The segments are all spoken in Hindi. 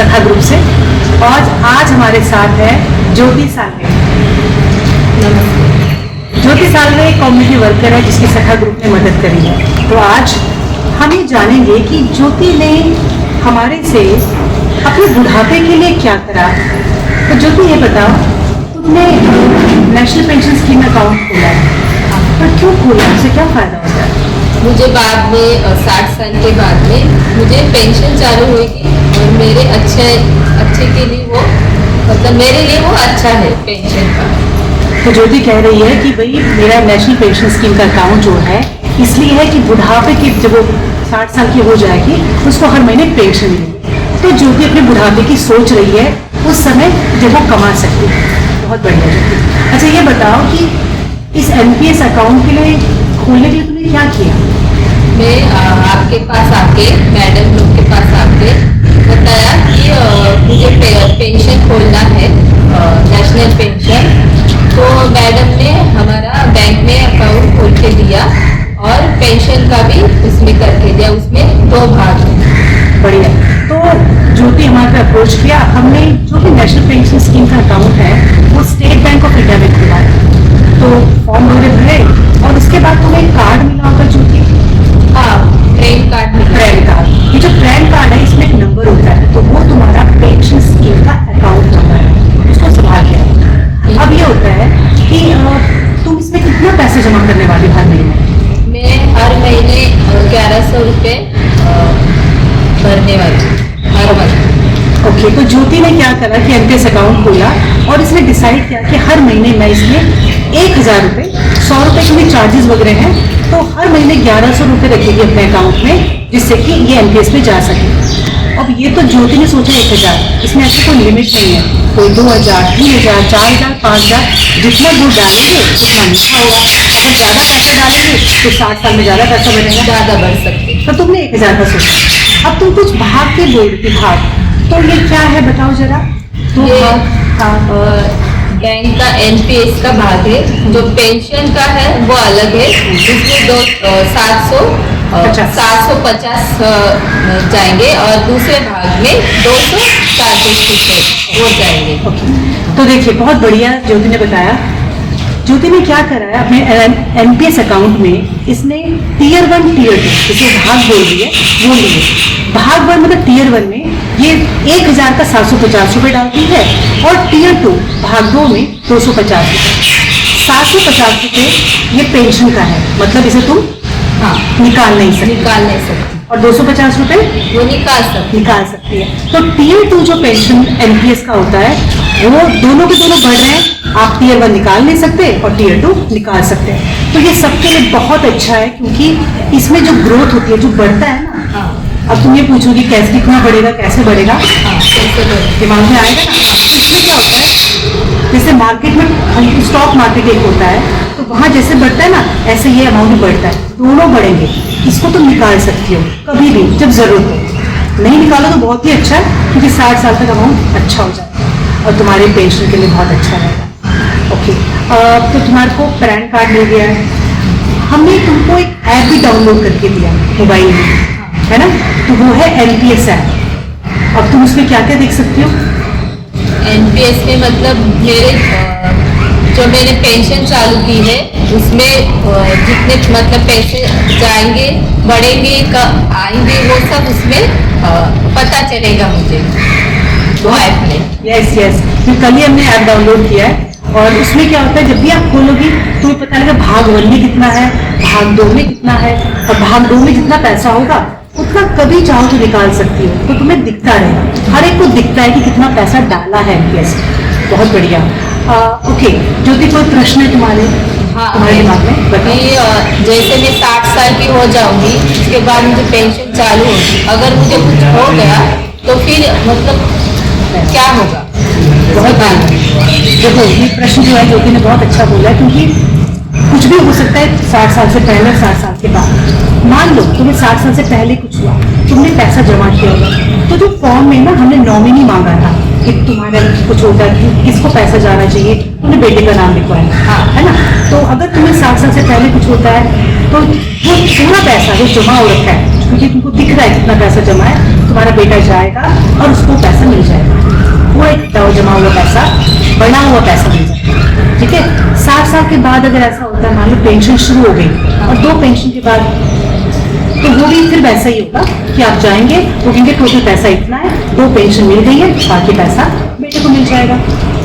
सखा ग्रुप से। और आज हमारे साथ है ज्योति सालवे। ज्योति सालवे एक कम्युनिटी वर्कर है जिसकी सखा ग्रुप ने मदद करी है। तो आज हम ये जानेंगे कि ज्योति ने हमारे से अपने बुढ़ापे के लिए क्या करा। तो ज्योति ये बताओ, तुमने नेशनल पेंशन स्कीम अकाउंट खोला है, पर क्यों खोला, उससे क्या फायदा होता है? मुझे बाद में 60 साल के बाद में मुझे पेंशन चालू हुई और मेरे अच्छे के लिए वो मतलब मेरे लिए वो अच्छा है पेंशन का। तो ज्योति कह रही है कि भाई मेरा नेशनल पेंशन स्कीम का अकाउंट जो है इसलिए है कि बुढ़ापे की जब वो 60 साल की हो जाएगी उसको हर महीने पेंशन मिलेगी। तो ज्योति अपने बुढ़ापे की सोच रही है उस समय जब वो कमा सकती है। बहुत बढ़िया ज्योति। अच्छा ये बताओ कि इस एनपीएस अकाउंट के लिए खोलने के लिए तुमने क्या किया? मैं आपके पास आके मैडम लोग के पास आके बताया कि मुझे पेंशन खोलना है, नेशनल पेंशन। तो मैडम ने हमारा बैंक में अकाउंट खोल के दिया और पेंशन का भी उसमें करके दिया। उसमें 2 भाग हैं। बढ़िया। तो ज्योति हमारे पे अप्रोच किया, हमने जो भी नेशनल पेंशन स्कीम का अकाउंट है वो स्टेट बैंक ऑफ इंडिया में खुला है। तो फॉर्म वगैरह भरे और उसके बाद तुम्हें एक कार्ड मिला होगा ज्योति। हाँ, पैन कार्ड मिला। पैन कार्ड, ये जो पैन कार्ड है इसमें एक नंबर होता है, तो वो तुम्हारा पेंशन स्कीम का अकाउंट नंबर है, उसको संभाल के रखो। अब ये होता है कि तुम इसमें कितना पैसे जमा करने वाली हर महीने? मैं हर महीने 1100 रुपये भरने वाली हर महीने। ओके। तो ज्योति ने क्या करा कि एनपीएस अकाउंट खोला और इसने डिसाइड किया कि हर महीने मैं इसमें 1000 रुपये, 100 रुपये के भी चार्जेस वगैरह हैं, तो हर महीने 1100 रुपये रखेगी अपने अकाउंट में जिससे कि ये एनपीएस में जा सके। अब ये तो ज्योति ने सोचा 1000, इसमें ऐसी कोई लिमिट नहीं है, कोई 2000, 3000, 4000, 5000 जितना वो डालेंगे उतना मीठा होगा। अगर ज़्यादा पैसे डालेंगे तो 60 साल में ज़्यादा पैसा बनेगा, ज़्यादा बढ़ सकते। तो तुमने 1000 का सोचा। अब तुम कुछ भाग के बोल रही भाग, तो ये क्या है बताओ जरा। तो ये बैंक का एनपीएस का भाग है, जो पेंशन का है वो अलग है। इसमें 750 जाएंगे और दूसरे भाग में 200 चार्जेस वो जाएंगे। तो देखिए बहुत बढ़िया ज्योति ने बताया। ज्योति ने क्या करा है अपने एनपीएस अकाउंट में, इसने टीयर 1 टीयर 2 जिसे भाग बोल रही है वो लिए। भाग 1 मतलब टीयर 1 में ये 1000 का 750 रुपये डालती है और टीयर 2 भाग 2 में 250 रुपये। 750 रुपये ये पेंशन का है, मतलब इसे तुम निकाल नहीं सकती। और 250 रुपये वो निकाल सकती है। तो टीयर 2 जो पेंशन एनपीएस का होता है वो दोनों के दोनों बढ़ रहे हैं। आप टीयर 1 निकाल नहीं सकते और टीयर 2 निकाल सकते हैं। तो ये सबके लिए बहुत अच्छा है क्योंकि इसमें जो ग्रोथ होती है, जो बढ़ता है ना। अब तुम ये पूछोगी कैसे, कितना बढ़ेगा, कैसे बढ़ेगा, दिमाग में आएगा ना। इसमें क्या होता है, जैसे मार्केट में स्टॉक मार्केट एक होता है, तो वहाँ जैसे बढ़ता है ना ऐसे ये अमाउंट बढ़ता है, दोनों बढ़ेंगे। इसको तुम निकाल सकती हो कभी भी जब जरूरत हो। नहीं निकालो तो बहुत ही अच्छा है क्योंकि 60 साल तक अमाउंट अच्छा हो जाएगा और तुम्हारे पेंशन के लिए बहुत अच्छा रहेगा। ओके। तो तुम्हारे को पैन कार्ड मिल गया है, हमने तुमको एक ऐप भी डाउनलोड करके दिया मोबाइल में, है ना। तो वो है एनपीएस ऐप। अब तुम उसमें क्या क्या देख सकती हो? एनपीएस में मतलब जो मैंने पेंशन चालू की है उसमें जितने मतलब पैसे जाएंगे, बढ़ेंगे, आएंगे, वो सब उसमें पता चलेगा मुझे वो ऐप में। यस। तो कल ही हमने ऐप डाउनलोड किया है और उसमें क्या होता है, जब भी आप खोलोगी तुम्हें पता लगेगा भाग 1 में कितना है, भाग 2 में कितना है, और भाग 2 में जितना पैसा होगा उतना कभी चाहो तो निकाल सकती हो। तो तुम्हें दिखता रहेगा, हर एक को दिखता है कि कितना पैसा डाला है एनपीएस। बहुत बढ़िया। ओके ज्योति, कोई प्रश्न है तुम्हारे दिमाग में? बताइए। जैसे मैं 60 साल की हो जाऊंगी, उसके बाद मुझे पेंशन चालू होगी, अगर मुझे कुछ हो गया तो फिर मतलब क्या होगा? बहुत देखो ये प्रश्न जो है ज्योति ने बहुत अच्छा बोला है क्योंकि कुछ भी हो सकता है 60 साल से पहले, 60 साल के बाद। मान लो तुम्हें 60 साल से पहले कुछ हुआ, तुमने पैसा जमा किया होगा, तो जो फॉर्म में ना हमने नॉमिनी मांगा था कि तुम्हारा कुछ होता है कि किसको पैसा जाना चाहिए, तुमने बेटे का नाम लिखवाया, है ना। तो अगर तुम्हें 60 साल से पहले कुछ होता है तो वो पूरा पैसा जो जमा हो रखा है, क्योंकि तुमको दिख रहा है कितना पैसा जमा है, तुम्हारा बेटा जाएगा और उसको पैसा पैसा मिल जाएगा, पूरा जमा हुआ पैसा, बना हुआ पैसा मिल जाएगा। ठीक है, 60 साल के बाद अगर ऐसा होता है, मान लो पेंशन शुरू हो गई और 2 पेंशन के बाद, तो वो भी फिर वैसा ही होगा कि आप जाएंगे, वो कहेंगे टोटल पैसा इतना है, 2 पेंशन मिल गई है, बाकी पैसा बेटे को मिल जाएगा।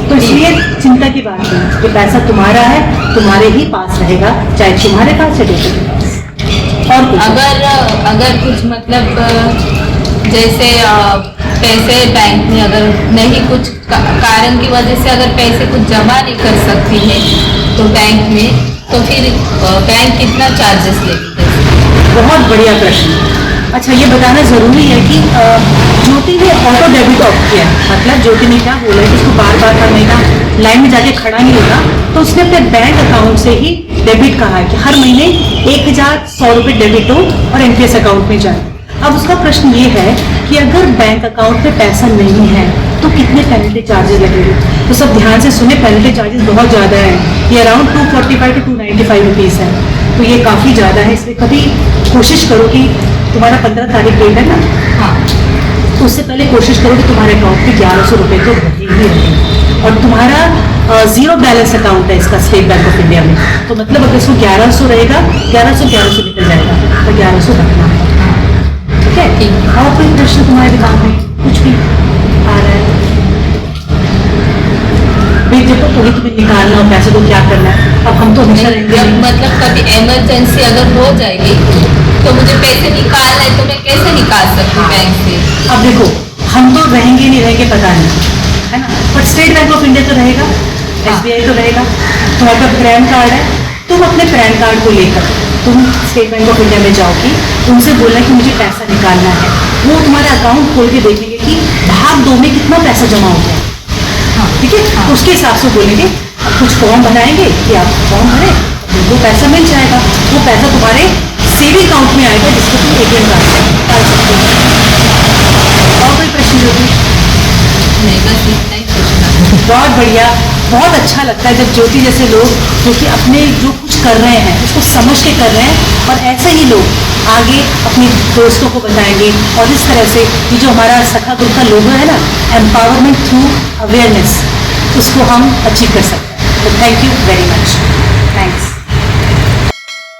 तो इसलिए चिंता की बात नहीं, जो पैसा तुम्हारा है तुम्हारे ही पास रहेगा, चाहे तुम्हारे पास या बेटे के पास। और कुछ अगर कुछ मतलब जैसे पैसे बैंक में अगर नहीं, कुछ कारण की वजह से अगर पैसे कुछ जमा नहीं कर सकती है तो बैंक में, तो फिर बैंक कितना चार्जेस लेती है? बहुत बढ़िया प्रश्न। अच्छा, ये बताना जरूरी है कि ज्योति ने ऑटो डेबिट ऑफ किया है, मतलब ज्योति ने क्या बोला है कि उसको बार बार हर महीना लाइन में जाके खड़ा नहीं होगा, तो उसने अपने बैंक अकाउंट से ही डेबिट कहा है कि हर महीने 1100 रुपये डेबिट हो और एनपीएस अकाउंट में जाए। अब उसका प्रश्न ये है कि अगर बैंक अकाउंट में पैसा नहीं है तो कितने पेनल्टी चार्जेस लगेंगे? तो सब ध्यान से सुने, पेनल्टी चार्जेस बहुत ज़्यादा है, ये अराउंड 245 to 295 रुपीज़ है, तो ये काफ़ी ज़्यादा है। इसलिए कभी कोशिश करो कि तुम्हारा 15 तारीख डेट है ना, हाँ, तो उससे पहले कोशिश करो कि तुम्हारे अकाउंट में 1100 रुपये तो रहे ही रहे। और तुम्हारा 0 बैलेंस अकाउंट है इसका स्टेट बैंक ऑफ इंडिया में, तो मतलब अगर इसको 1100 रहेगा, 1100 निकल जाएगा, तो 1100 रखना है। ठीक है, और कोई प्रश्न तुम्हारे दिमाग में कुछ भी आ रहा है? भाई देखो, वही तुम्हें निकालना हो पैसे तो क्या करना है, अब हम तो हमेशा जब मतलब कभी इमरजेंसी अगर हो जाएगी तो मुझे पैसे निकालना है, तो मैं कैसे निकाल सकती हूँ बैंक से? अब देखो, हम तो रहेंगे नहीं रहेंगे पता नहीं, है ना, but state bank of India तो रहेगा, एसबीआई तो रहेगा, तुम्हारे पास पैन कार्ड है, तुम अपने पैन कार्ड को लेकर तुम स्टेट बैंक ऑफ इंडिया में जाओगी, उनसे बोलना कि मुझे पैसा निकालना है, वो तुम्हारा अकाउंट खोल के देखेंगे कि भाग 2 में कितना पैसा जमा हो गया। हाँ, ठीक है, तो उसके हिसाब से बोलेंगे, अब कुछ फॉर्म बनाएंगे कि आप फॉर्म भरें, वो पैसा मिल जाएगा, वो पैसा तुम्हारे सेविंग अकाउंट में आएगा जिसको तुम एटीएम कार्ड से निकाल सकते हो। और कोई प्रश्न जो भी? नहीं, बस इतना ही पूछना। बहुत बढ़िया, बहुत अच्छा लगता है जब ज्योति जैसे लोग जो कि अपने जो कुछ कर रहे हैं उसको समझ के कर रहे हैं, और ऐसे ही लोग आगे अपने दोस्तों को बताएंगे, और इस तरह से ये जो हमारा सखा ग्रुप का लोगो है ना, एम्पावरमेंट थ्रू अवेयरनेस, उसको हम अचीव कर सकते हैं। तो thank you very much, thanks.